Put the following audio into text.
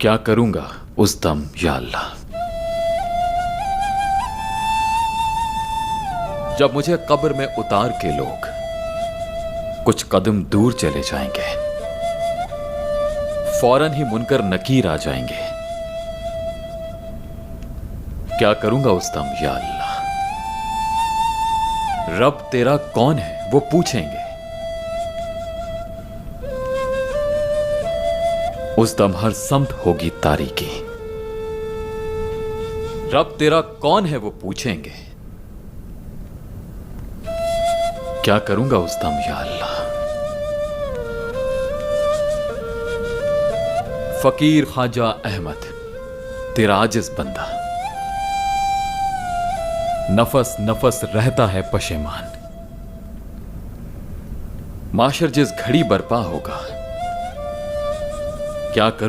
क्या करूंगा उस दम या अल्लाह, जब मुझे कब्र में उतार के लोग कुछ कदम दूर चले जाएंगे, फौरन ही मुनकर नकीर आ जाएंगे। क्या करूंगा उस दम या अल्लाह, रब तेरा कौन है वो पूछेंगे। उस दम हर समत होगी तारीकी, रब तेरा कौन है वो पूछेंगे। क्या करूंगा उस दम या अल्लाह, फकीर ख्वाजा अहमद तेरा आजिज बंदा, नफस नफस रहता है पशेमान। माशर जिस घड़ी बरपा होगा, क्या करूं